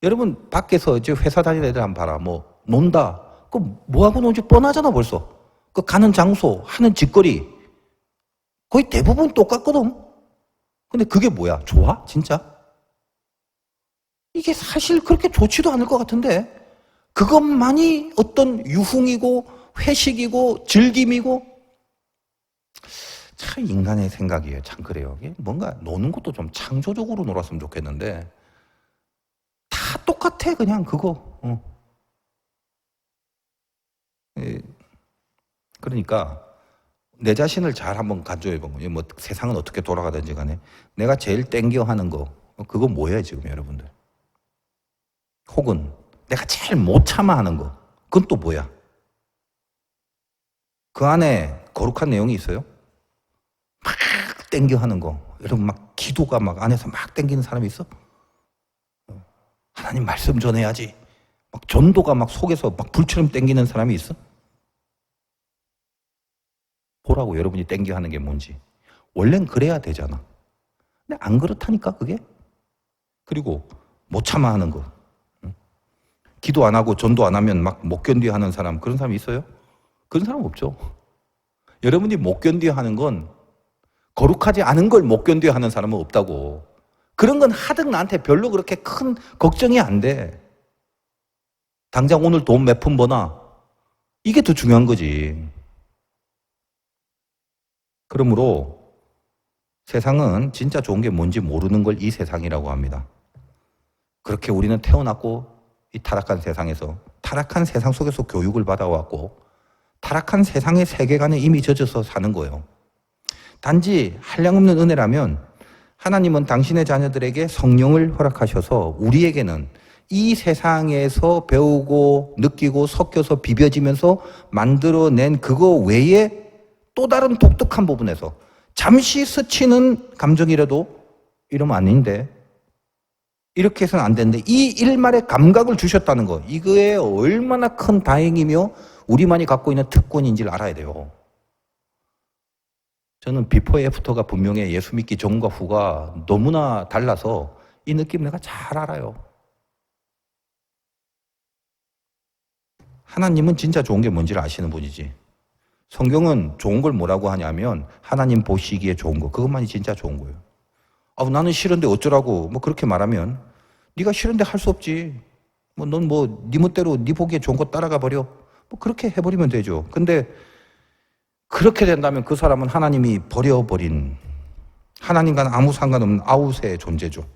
S1: 여러분 밖에서 이제 회사 다니는 애들 한번 봐라. 뭐 논다. 그 뭐하고 노지 뻔하잖아 벌써. 그 가는 장소, 하는 짓거리 거의 대부분 똑같거든. 근데 그게 뭐야? 좋아? 진짜? 이게 사실 그렇게 좋지도 않을 것 같은데 그것만이 어떤 유흥이고 회식이고 즐김이고 참 인간의 생각이에요. 참 그래요. 뭔가 노는 것도 좀 창조적으로 놀았으면 좋겠는데 다 똑같아 그냥 그거. 그러니까 내 자신을 잘 한번 간조해 본 거예요. 뭐 세상은 어떻게 돌아가든지 간에 내가 제일 땡겨 하는 거 그거 뭐예요 지금 여러분들? 혹은 내가 제일 못 참아 하는 거 그건 또 뭐야? 그 안에 거룩한 내용이 있어요? 막 땡겨 하는 거 여러분 막 기도가 막 안에서 막 땡기는 사람이 있어? 하나님 말씀 전해야지 막 전도가 막 속에서 막 불처럼 땡기는 사람이 있어? 보라고 여러분이 땡겨 하는 게 뭔지. 원래는 그래야 되잖아. 근데 안 그렇다니까 그게. 그리고 못 참아 하는 거. 기도 안 하고 전도 안 하면 막 못 견뎌 하는 사람 그런 사람 있어요? 그런 사람 없죠. 여러분이 못 견뎌 하는 건 거룩하지 않은 걸 못 견뎌 하는 사람은 없다고. 그런 건 하등 나한테 별로 그렇게 큰 걱정이 안 돼. 당장 오늘 돈 몇 푼 버나 이게 더 중요한 거지. 그러므로 세상은 진짜 좋은 게 뭔지 모르는 걸 이 세상이라고 합니다. 그렇게 우리는 태어났고 이 타락한 세상에서 타락한 세상 속에서 교육을 받아왔고 타락한 세상의 세계관에 이미 젖어서 사는 거예요. 단지 한량없는 은혜라면 하나님은 당신의 자녀들에게 성령을 허락하셔서 우리에게는 이 세상에서 배우고 느끼고 섞여서 비벼지면서 만들어낸 그거 외에 또 다른 독특한 부분에서 잠시 스치는 감정이라도 이러면 아닌데 이렇게 해서는 안 되는데 이 일말의 감각을 주셨다는 거 이거에 얼마나 큰 다행이며 우리만이 갖고 있는 특권인지를 알아야 돼요. 저는 비포 애프터가 분명히 예수 믿기 전과 후가 너무나 달라서 이 느낌 내가 잘 알아요. 하나님은 진짜 좋은 게 뭔지를 아시는 분이지. 성경은 좋은 걸 뭐라고 하냐면 하나님 보시기에 좋은 거 그것만이 진짜 좋은 거예요. 나는 싫은데 어쩌라고 뭐 그렇게 말하면 네가 싫은데 할 수 없지. 뭐 넌 뭐 네 멋대로 네 보기에 좋은 거 따라가 버려. 뭐 그렇게 해버리면 되죠. 근데 그렇게 된다면 그 사람은 하나님이 버려버린 하나님과는 아무 상관없는 아웃의 존재죠.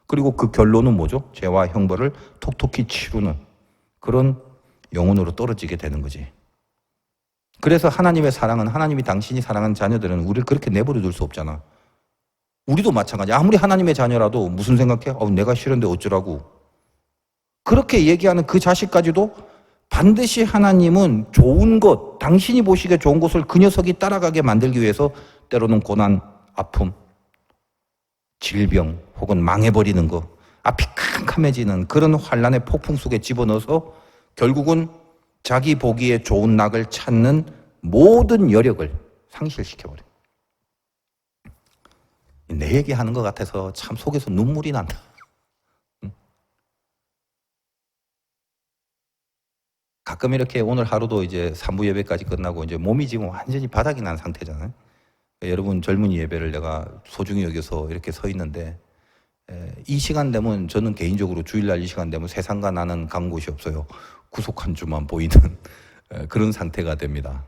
S1: 그리고 그 결론은 뭐죠? 죄와 형벌을 톡톡히 치르는 그런 영혼으로 떨어지게 되는 거지. 그래서 하나님의 사랑은 하나님이 당신이 사랑하는 자녀들은 우리를 그렇게 내버려 둘 수 없잖아. 우리도 마찬가지야. 아무리 하나님의 자녀라도 무슨 생각해? 내가 싫은데 어쩌라고. 그렇게 얘기하는 그 자식까지도 반드시 하나님은 좋은 것, 당신이 보시기에 좋은 것을 그 녀석이 따라가게 만들기 위해서 때로는 고난, 아픔, 질병 혹은 망해버리는 것, 앞이 캄캄해지는 그런 환란의 폭풍 속에 집어넣어서 결국은 자기 보기에 좋은 낙을 찾는 모든 여력을 상실시켜버려요. 내 얘기하는 것 같아서 참 속에서 눈물이 난다. 가끔 이렇게 오늘 하루도 이제 3부 예배까지 끝나고 이제 몸이 지금 완전히 바닥이 난 상태잖아요. 여러분 젊은이 예배를 내가 소중히 여겨서 이렇게 서 있는데 이 시간 되면 저는 개인적으로 주일날 이 시간 되면 세상과 나는 간 곳이 없어요. 구속한 주만 보이는 그런 상태가 됩니다.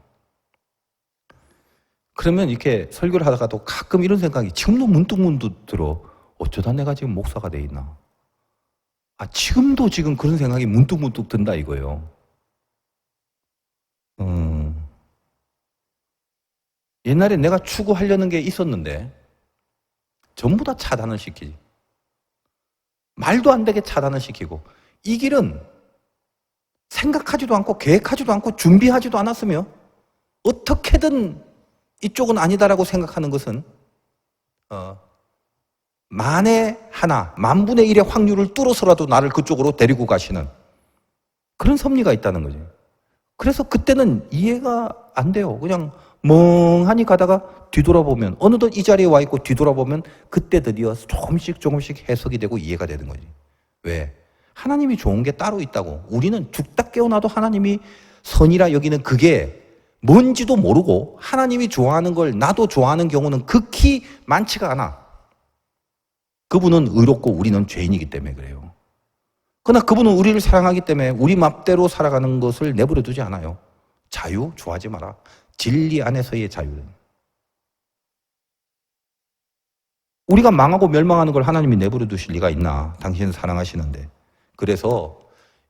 S1: 그러면 이렇게 설교를 하다가도 가끔 이런 생각이 지금도 문득 들어. 어쩌다 내가 지금 목사가 돼 있나? 지금도 지금 그런 생각이 문득 든다 이거예요. 옛날에 내가 추구하려는 게 있었는데 전부 다 차단을 시키지. 말도 안 되게 차단을 시키고 이 길은 생각하지도 않고 계획하지도 않고 준비하지도 않았으며 어떻게든 이쪽은 아니다라고 생각하는 것은 만에 하나, 만분의 일의 확률을 뚫어서라도 나를 그쪽으로 데리고 가시는 그런 섭리가 있다는 거지. 그래서 그때는 이해가 안 돼요. 그냥 멍하니 가다가 뒤돌아보면 어느덧 이 자리에 와 있고 뒤돌아보면 그때 드디어 조금씩 해석이 되고 이해가 되는 거지. 왜? 하나님이 좋은 게 따로 있다고. 우리는 죽다 깨어나도 하나님이 선이라 여기는 그게 뭔지도 모르고 하나님이 좋아하는 걸 나도 좋아하는 경우는 극히 많지가 않아. 그분은 의롭고 우리는 죄인이기 때문에 그래요. 그러나 그분은 우리를 사랑하기 때문에 우리 맘대로 살아가는 것을 내버려 두지 않아요. 자유? 좋아하지 마라. 진리 안에서의 자유는. 우리가 망하고 멸망하는 걸 하나님이 내버려 두실 리가 있나? 당신은 사랑하시는데. 그래서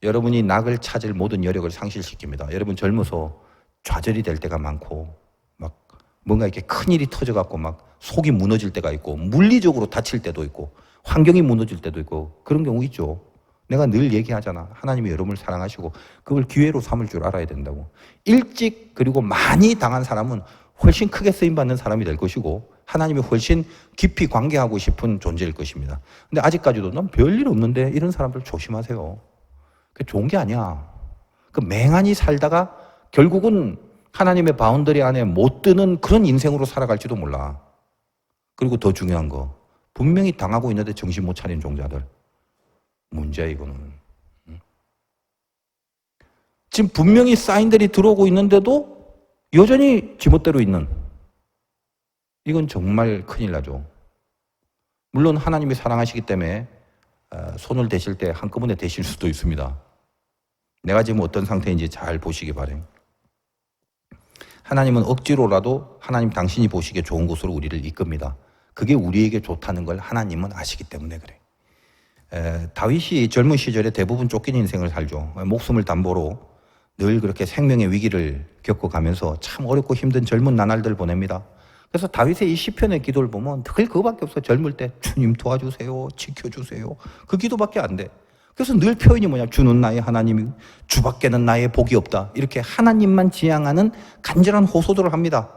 S1: 여러분이 낙을 찾을 모든 여력을 상실시킵니다. 여러분 젊어서 좌절이 될 때가 많고 막 뭔가 이렇게 큰일이 터져갖고 막 속이 무너질 때가 있고 물리적으로 다칠 때도 있고 환경이 무너질 때도 있고 그런 경우 있죠. 내가 늘 얘기하잖아. 하나님이 여러분을 사랑하시고 그걸 기회로 삼을 줄 알아야 된다고. 일찍 그리고 많이 당한 사람은 훨씬 크게 쓰임받는 사람이 될 것이고 하나님이 훨씬 깊이 관계하고 싶은 존재일 것입니다. 근데 아직까지도 난 별일 없는데 이런 사람들 조심하세요. 그게 좋은 게 아니야. 그 맹한히 살다가 결국은 하나님의 바운더리 안에 못 드는 그런 인생으로 살아갈지도 몰라. 그리고 더 중요한 거 분명히 당하고 있는데 정신 못 차린 종자들. 문제야 이거는. 지금 분명히 사인들이 들어오고 있는데도 여전히 지멋대로 있는 이건 정말 큰일 나죠. 물론 하나님이 사랑하시기 때문에 손을 대실 때 한꺼번에 대실 수도 있습니다. 내가 지금 어떤 상태인지 잘 보시기 바랍니다. 하나님은 억지로라도 하나님 당신이 보시기에 좋은 곳으로 우리를 이끕니다. 그게 우리에게 좋다는 걸 하나님은 아시기 때문에 그래. 다윗이 젊은 시절에 대부분 쫓긴 인생을 살죠. 목숨을 담보로 늘 그렇게 생명의 위기를 겪어가면서 참 어렵고 힘든 젊은 나날들 보냅니다. 그래서 다윗의 이 시편의 기도를 보면 늘 그거밖에 없어. 젊을 때 주님 도와주세요, 지켜주세요. 그 기도밖에 안 돼. 그래서 늘 표현이 뭐냐? 주는 나의 하나님이 주밖에는 나의 복이 없다. 이렇게 하나님만 지향하는 간절한 호소들을 합니다.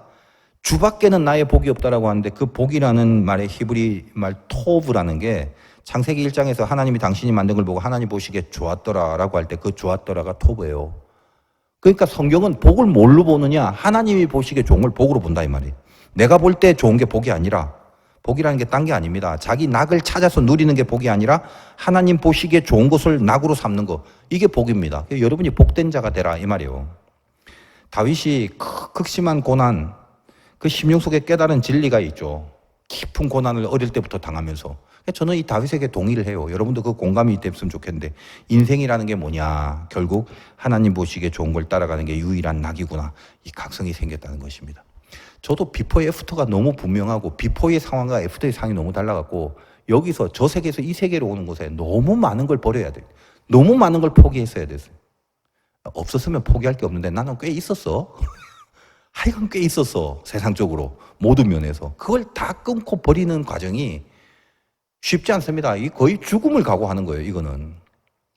S1: 주밖에는 나의 복이 없다라고 하는데 그 복이라는 말의 히브리 말 토브라는 게 창세기 1장에서 하나님이 당신이 만든 걸 보고 하나님 보시기에 좋았더라라고 할 때 그 좋았더라가 토브예요. 그러니까 성경은 복을 뭘로 보느냐? 하나님이 보시기에 좋은 걸 복으로 본다 이 말이에요. 내가 볼 때 좋은 게 복이 아니라 복이라는 게 딴 게 아닙니다. 자기 낙을 찾아서 누리는 게 복이 아니라 하나님 보시기에 좋은 것을 낙으로 삼는 거 이게 복입니다. 여러분이 복된 자가 되라 이 말이에요. 다윗이 극심한 고난 그 심령 속에 깨달은 진리가 있죠. 깊은 고난을 어릴 때부터 당하면서 저는 이 다윗에게 동의를 해요. 여러분도 그 공감이 됐으면 좋겠는데 인생이라는 게 뭐냐? 결국 하나님 보시기에 좋은 걸 따라가는 게 유일한 낙이구나. 이 각성이 생겼다는 것입니다. 저도 비포의 애프터가 너무 분명하고 비포의 상황과 애프터의 상황이 너무 달라갖고 여기서 저 세계에서 이 세계로 오는 곳에 너무 많은 걸 버려야 돼. 너무 많은 걸 포기했어야 됐어요. 없었으면 포기할 게 없는데 나는 꽤 있었어. 하여간 꽤 있었어. 세상적으로 모든 면에서. 그걸 다 끊고 버리는 과정이 쉽지 않습니다. 이 거의 죽음을 각오하는 거예요, 이거는.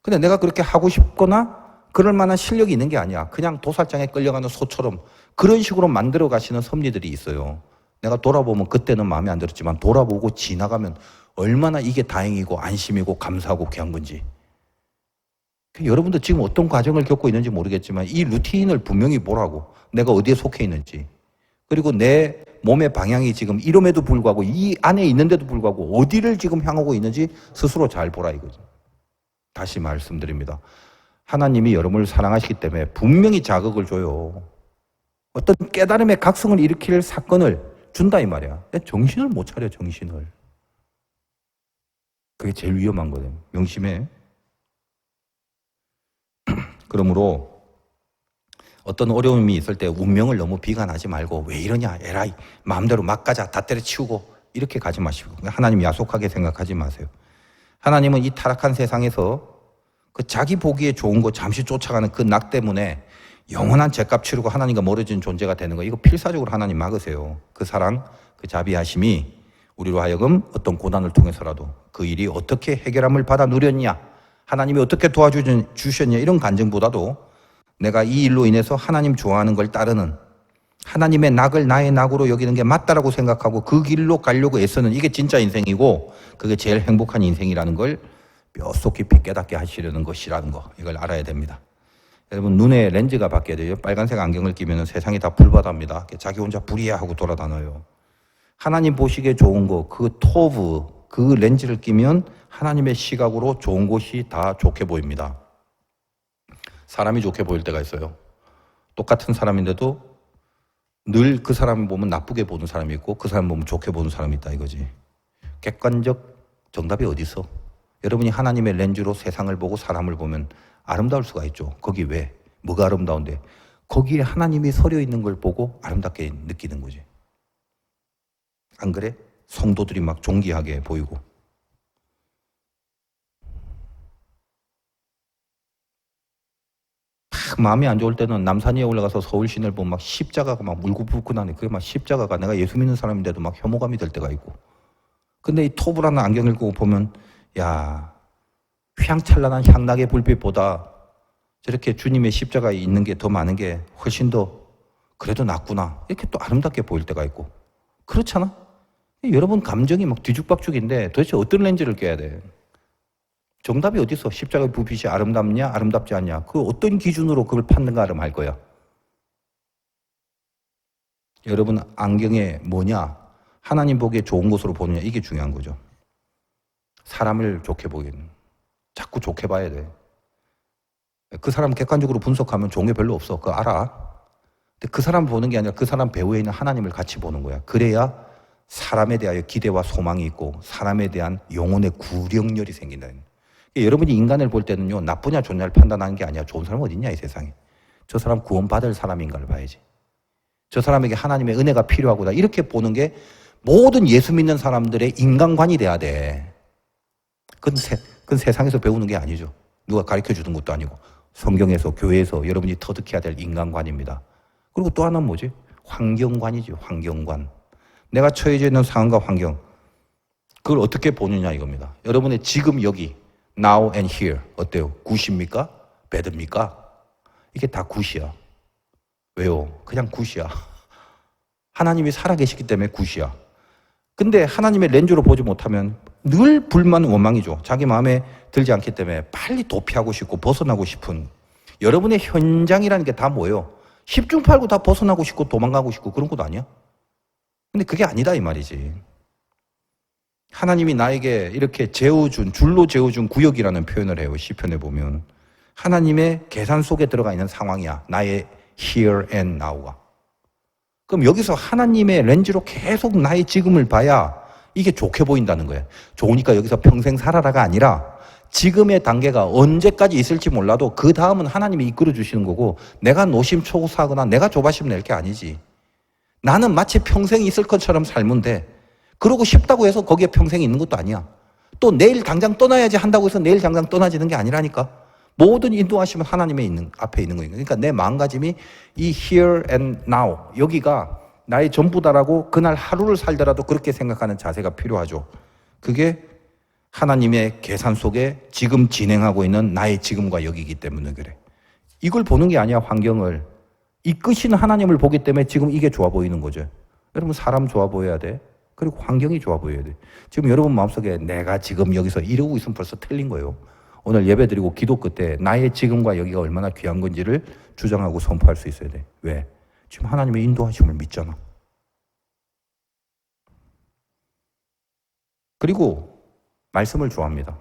S1: 근데 내가 그렇게 하고 싶거나 그럴 만한 실력이 있는 게 아니야. 그냥 도살장에 끌려가는 소처럼 그런 식으로 만들어 가시는 섭리들이 있어요. 내가 돌아보면 그때는 마음에 안 들었지만 돌아보고 지나가면 얼마나 이게 다행이고 안심이고 감사하고 귀한 건지. 여러분도 지금 어떤 과정을 겪고 있는지 모르겠지만 이 루틴을 분명히 보라고. 내가 어디에 속해 있는지. 그리고 내 몸의 방향이 지금 이름에도 불구하고 이 안에 있는데도 불구하고 어디를 지금 향하고 있는지 스스로 잘 보라 이거죠. 다시 말씀드립니다. 하나님이 여러분을 사랑하시기 때문에 분명히 자극을 줘요. 어떤 깨달음의 각성을 일으킬 사건을 준다 이 말이야. 정신을 못 차려, 정신을. 그게 제일 위험한 거예요. 명심해. 그러므로 어떤 어려움이 있을 때 운명을 너무 비관하지 말고 왜 이러냐, 에라이, 마음대로 막 가자, 다 때려치우고 이렇게 가지 마시고 하나님 야속하게 생각하지 마세요. 하나님은 이 타락한 세상에서 그 자기 보기에 좋은 거 잠시 쫓아가는 그 낙 때문에 영원한 죄값 치르고 하나님과 멀어진 존재가 되는 거, 이거 필사적으로 하나님 막으세요. 그 사랑, 그 자비하심이 우리로 하여금 어떤 고난을 통해서라도 그 일이 어떻게 해결함을 받아 누렸냐, 하나님이 어떻게 도와주셨냐, 이런 간증보다도 내가 이 일로 인해서 하나님 좋아하는 걸 따르는, 하나님의 낙을 나의 낙으로 여기는 게 맞다라고 생각하고 그 길로 가려고 애쓰는, 이게 진짜 인생이고 그게 제일 행복한 인생이라는 걸 뼛속 깊이 깨닫게 하시려는 것이라는 거, 이걸 알아야 됩니다. 여러분, 눈에 렌즈가 바뀌어야 돼요. 빨간색 안경을 끼면 세상이 다 불바다입니다. 자기 혼자 불이야 하고 돌아다녀요. 하나님 보시기에 좋은 거, 그 토브, 그 렌즈를 끼면 하나님의 시각으로 좋은 곳이 다 좋게 보입니다. 사람이 좋게 보일 때가 있어요. 똑같은 사람인데도 늘 그 사람을 보면 나쁘게 보는 사람이 있고 그 사람 보면 좋게 보는 사람이 있다 이거지. 객관적 정답이 어디 있어? 여러분이 하나님의 렌즈로 세상을 보고 사람을 보면 아름다울 수가 있죠. 거기 왜? 뭐가 아름다운데? 거기에 하나님이 서려 있는 걸 보고 아름답게 느끼는 거지. 안 그래? 성도들이 막 존귀하게 보이고. 마음이 안 좋을 때는 남산 위에 올라가서 서울 시내를 보면 막 십자가가 막 물고불끈하네. 그게 막 십자가가 내가 예수 믿는 사람인데도 막 혐오감이 들 때가 있고. 근데 이 토브라는 안경을 끼고 보면, 야, 휘황찬란한 향락의 불빛보다 저렇게 주님의 십자가에 있는 게 더 많은 게 훨씬 더 그래도 낫구나, 이렇게 또 아름답게 보일 때가 있고. 그렇잖아? 여러분 감정이 막 뒤죽박죽인데 도대체 어떤 렌즈를 껴야 돼? 정답이 어디 있어? 십자가의 불빛이 아름답냐, 아름답지 않냐? 그 어떤 기준으로 그걸 판단을 할 거야? 여러분 안경에 뭐냐? 하나님 보기에 좋은 것으로 보느냐, 이게 중요한 거죠. 사람을 좋게 보기에는 자꾸 좋게 봐야 돼. 그 사람 객관적으로 분석하면 좋은 게 별로 없어. 그거 알아. 근데 그 사람 보는 게 아니라 그 사람 배후에 있는 하나님을 같이 보는 거야. 그래야 사람에 대하여 기대와 소망이 있고 사람에 대한 영혼의 구령열이 생긴다. 여러분이 인간을 볼 때는요, 나쁘냐 좋냐를 판단하는 게 아니야. 좋은 사람 어디 있냐 이 세상에. 저 사람 구원받을 사람인가를 봐야지. 저 사람에게 하나님의 은혜가 필요하구나, 이렇게 보는 게 모든 예수 믿는 사람들의 인간관이 돼야 돼. 그건 세상에서 배우는 게 아니죠. 누가 가르쳐주는 것도 아니고 성경에서, 교회에서 여러분이 터득해야 될 인간관입니다. 그리고 또 하나는 뭐지? 환경관이죠. 환경관. 내가 처해져 있는 상황과 환경, 그걸 어떻게 보느냐 이겁니다. 여러분의 지금 여기, now and here 어때요? 굿입니까? 배드입니까? 이게 다 굿이야. 왜요? 그냥 굿이야. 하나님이 살아계시기 때문에 굿이야. 근데 하나님의 렌즈로 보지 못하면 늘 불만, 원망이죠. 자기 마음에 들지 않기 때문에 빨리 도피하고 싶고 벗어나고 싶은, 여러분의 현장이라는 게 다 뭐예요? 10중 8구 다 벗어나고 싶고 도망가고 싶고 그런 것도 아니야? 근데 그게 아니다 이 말이지. 하나님이 나에게 이렇게 재워준, 줄로 재워준 구역이라는 표현을 해요. 시편에 보면 하나님의 계산 속에 들어가 있는 상황이야. 나의 here and now가. 그럼 여기서 하나님의 렌즈로 계속 나의 지금을 봐야 이게 좋게 보인다는 거예요. 좋으니까 여기서 평생 살아라가 아니라 지금의 단계가 언제까지 있을지 몰라도 그 다음은 하나님이 이끌어 주시는 거고, 내가 노심초사하거나 내가 조바심 낼 게 아니지. 나는 마치 평생 있을 것처럼 살면 돼. 그러고 싶다고 해서 거기에 평생 있는 것도 아니야. 또 내일 당장 떠나야지 한다고 해서 내일 당장 떠나지는 게 아니라니까. 모든 인도하심은 하나님의 앞에 있는 거니까. 그러니까 내 마음가짐이 이 here and now, 여기가 나의 전부다라고 그날 하루를 살더라도 그렇게 생각하는 자세가 필요하죠. 그게 하나님의 계산 속에 지금 진행하고 있는 나의 지금과 여기이기 때문에 그래. 이걸 보는 게 아니야, 환경을. 이끄시는 하나님을 보기 때문에 지금 이게 좋아 보이는 거죠. 여러분, 사람 좋아 보여야 돼. 그리고 환경이 좋아 보여야 돼. 지금 여러분 마음속에 내가 지금 여기서 이러고 있으면 벌써 틀린 거예요. 오늘 예배 드리고 기도 끝에 나의 지금과 여기가 얼마나 귀한 건지를 주장하고 선포할 수 있어야 돼. 왜? 지금 하나님의 인도하심을 믿잖아. 그리고 말씀을 좋아합니다.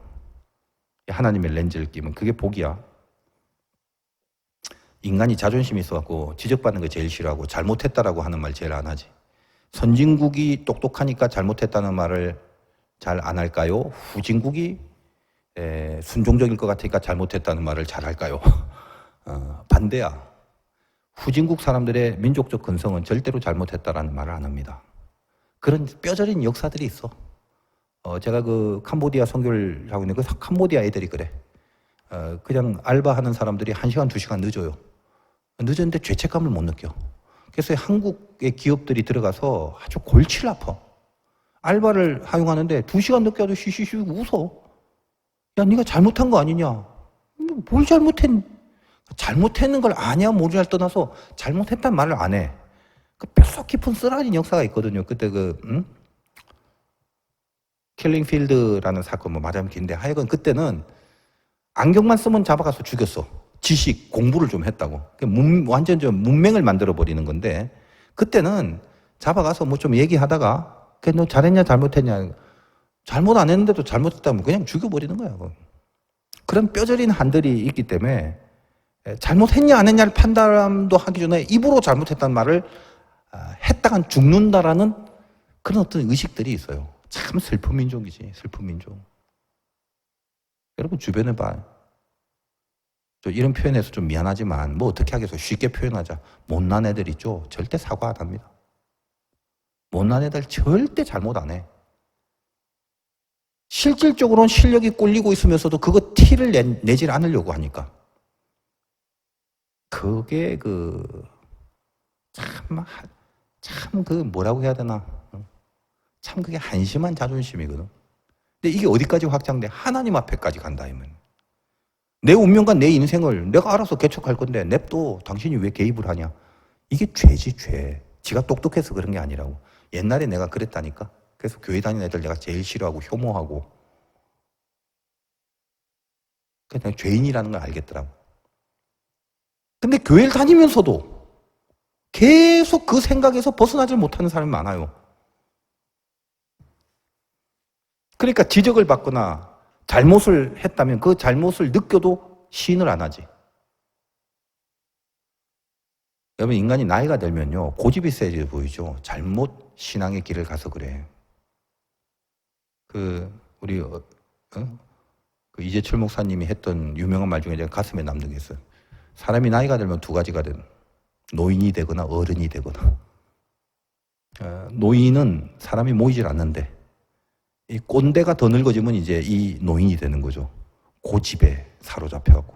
S1: 하나님의 렌즈를 끼면 그게 복이야. 인간이 자존심이 있어갖고 지적받는 거 제일 싫어하고 잘못했다라고 하는 말 제일 안 하지. 선진국이 똑똑하니까 잘못했다는 말을 잘 안 할까요? 후진국이 순종적일 것 같으니까 잘못했다는 말을 잘 할까요? 반대야. 후진국 사람들의 민족적 근성은 절대로 잘못했다라는 말을 안 합니다. 그런 뼈저린 역사들이 있어. 제가 그 캄보디아 선교를 하고 있는 그 캄보디아 애들이 그래. 그냥 알바하는 사람들이 1시간, 2시간 늦어요. 늦었는데 죄책감을 못 느껴. 그래서 한국의 기업들이 들어가서 아주 골치를 아파. 알바를 하용하는데 2시간 늦게 와도 쉬쉬쉬 웃어. 야, 네가 잘못한 거 아니냐? 뭘 잘못했는 걸 아냐 모르냐를 떠나서 잘못했단 말을 안 해. 그 뼛속 깊은 쓰라린 역사가 있거든요. 그때 킬링필드라는 사건, 뭐 말하면 긴데 하여간 그때는 안경만 쓰면 잡아가서 죽였어. 지식, 공부를 좀 했다고. 완전 좀 문맹을 만들어 버리는 건데, 그때는 잡아가서 뭐 좀 얘기하다가 너 잘했냐 잘못했냐, 잘못 안 했는데도 잘못했다면 그냥 죽여버리는 거야. 그런 뼈저린 한들이 있기 때문에 잘못했냐 안 했냐를 판단도 하기 전에 입으로 잘못했다는 말을 했다간 죽는다라는 그런 어떤 의식들이 있어요. 참 슬픈 민족이지, 슬픈 민족. 여러분 주변에 봐. 이런 표현에서 좀 미안하지만 뭐 어떻게 하겠어. 쉽게 표현하자. 못난 애들 있죠. 절대 사과 안 합니다. 못난 애들 절대 잘못 안 해. 실질적으로는 실력이 꿀리고 있으면서도 그거 티를 내질 않으려고 하니까. 그게 뭐라고 해야 되나. 참 그게 한심한 자존심이거든. 근데 이게 어디까지 확장돼? 하나님 앞에까지 간다, 이면. 내 운명과 내 인생을 내가 알아서 개척할 건데 냅둬. 당신이 왜 개입을 하냐? 이게 죄지, 죄. 지가 똑똑해서 그런 게 아니라고. 옛날에 내가 그랬다니까. 그래서 교회 다니는 애들 내가 제일 싫어하고 혐오하고. 그냥 죄인이라는 걸 알겠더라고. 근데 교회를 다니면서도 계속 그 생각에서 벗어나질 못하는 사람이 많아요. 그러니까 지적을 받거나 잘못을 했다면 그 잘못을 느껴도 시인을 안 하지. 여러분, 인간이 나이가 들면요, 고집이 세져 보이죠. 잘못 신앙의 길을 가서 그래. 우리 이재철 목사님이 했던 유명한 말 중에 제가 가슴에 남는 게 있어요. 사람이 나이가 들면 두 가지가 돼. 노인이 되거나 어른이 되거나. 노인은 사람이 모이질 않는데 이 꼰대가 더 늙어지면 이제 이 노인이 되는 거죠. 고집에 사로잡혀갖고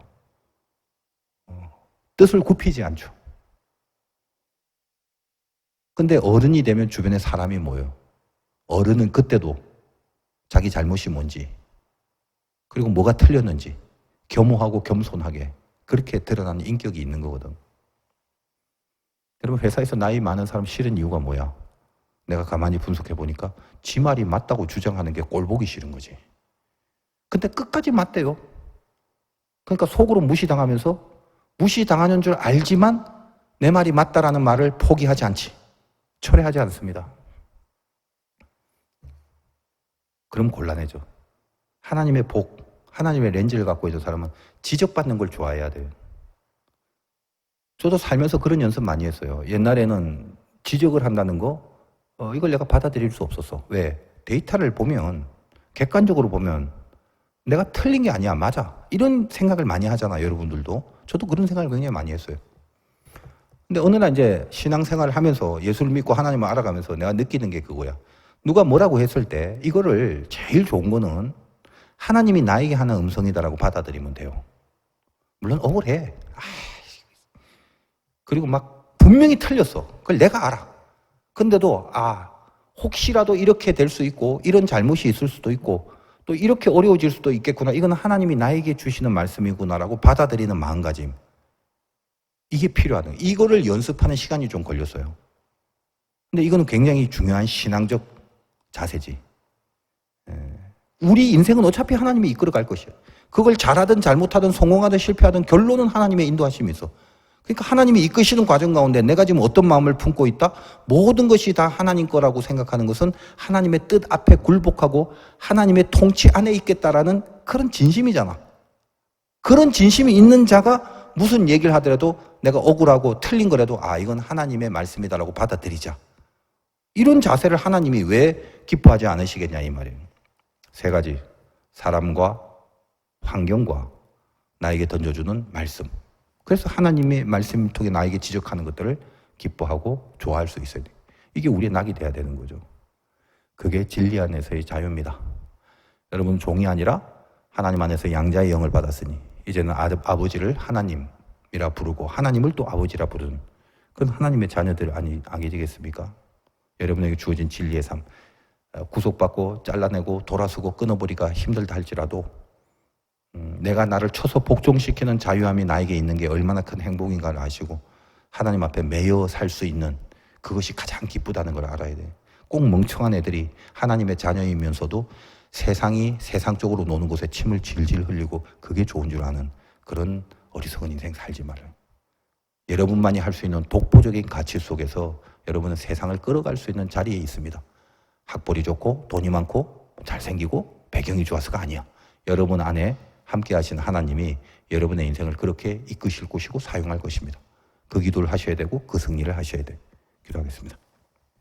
S1: 뜻을 굽히지 않죠. 근데 어른이 되면 주변에 사람이 모여요. 어른은 그때도 자기 잘못이 뭔지, 그리고 뭐가 틀렸는지 겸허하고 겸손하게 그렇게 드러나는 인격이 있는 거거든. 여러분, 회사에서 나이 많은 사람 싫은 이유가 뭐야? 내가 가만히 분석해 보니까 지 말이 맞다고 주장하는 게 꼴보기 싫은 거지. 근데 끝까지 맞대요. 그러니까 속으로 무시당하면서 무시당하는 줄 알지만 내 말이 맞다라는 말을 포기하지 않지. 철회하지 않습니다. 그럼 곤란해져. 하나님의 복, 하나님의 렌즈를 갖고 있는 사람은 지적받는 걸 좋아해야 돼요. 저도 살면서 그런 연습 많이 했어요. 옛날에는 지적을 한다는 거, 이걸 내가 받아들일 수 없었어. 왜? 데이터를 보면, 객관적으로 보면 내가 틀린 게 아니야. 맞아. 이런 생각을 많이 하잖아, 여러분들도. 저도 그런 생각을 굉장히 많이 했어요. 근데 어느 날 이제 신앙생활을 하면서 예수를 믿고 하나님을 알아가면서 내가 느끼는 게 그거야. 누가 뭐라고 했을 때 이거를 제일 좋은 거는 하나님이 나에게 하는 음성이다라고 받아들이면 돼요. 물론 억울해. 그리고 막 분명히 틀렸어. 그걸 내가 알아. 근데도 혹시라도 이렇게 될 수 있고 이런 잘못이 있을 수도 있고 또 이렇게 어려워질 수도 있겠구나. 이건 하나님이 나에게 주시는 말씀이구나라고 받아들이는 마음가짐. 이게 필요하다. 이거를 연습하는 시간이 좀 걸렸어요. 근데 이거는 굉장히 중요한 신앙적 자세지. 우리 인생은 어차피 하나님이 이끌어 갈 것이야. 그걸 잘하든 잘못하든 성공하든 실패하든 결론은 하나님의 인도하심이 있어. 그러니까 하나님이 이끄시는 과정 가운데 내가 지금 어떤 마음을 품고 있다? 모든 것이 다 하나님 거라고 생각하는 것은 하나님의 뜻 앞에 굴복하고 하나님의 통치 안에 있겠다라는 그런 진심이잖아. 그런 진심이 있는 자가 무슨 얘기를 하더라도 내가 억울하고 틀린 거라도 이건 하나님의 말씀이다라고 받아들이자. 이런 자세를 하나님이 왜 기뻐하지 않으시겠냐 이 말이에요. 세 가지. 사람과 환경과 나에게 던져주는 말씀. 그래서 하나님의 말씀을 통해 나에게 지적하는 것들을 기뻐하고 좋아할 수 있어야 돼요. 이게 우리의 낙이 돼야 되는 거죠. 그게 진리 안에서의 자유입니다. 여러분 종이 아니라 하나님 안에서 양자의 영을 받았으니 이제는 아버지를 하나님이라 부르고 하나님을 또 아버지라 부르는 그건 하나님의 자녀들 아니게 되겠습니까? 여러분에게 주어진 진리의 삶, 구속받고 잘라내고 돌아서고 끊어버리기가 힘들다 할지라도 내가 나를 쳐서 복종시키는 자유함이 나에게 있는 게 얼마나 큰 행복인가를 아시고 하나님 앞에 매여 살 수 있는 그것이 가장 기쁘다는 걸 알아야 돼요. 꼭 멍청한 애들이 하나님의 자녀이면서도 세상이 세상 쪽으로 노는 곳에 침을 질질 흘리고 그게 좋은 줄 아는 그런 어리석은 인생 살지 말아요. 여러분만이 할 수 있는 독보적인 가치 속에서 여러분은 세상을 끌어갈 수 있는 자리에 있습니다. 학벌이 좋고 돈이 많고 잘생기고 배경이 좋아서가 아니야. 여러분 안에 함께 하신 하나님이 여러분의 인생을 그렇게 이끄실 것이고 사용할 것입니다. 그 기도를 하셔야 되고 그 승리를 하셔야 돼요. 기도하겠습니다.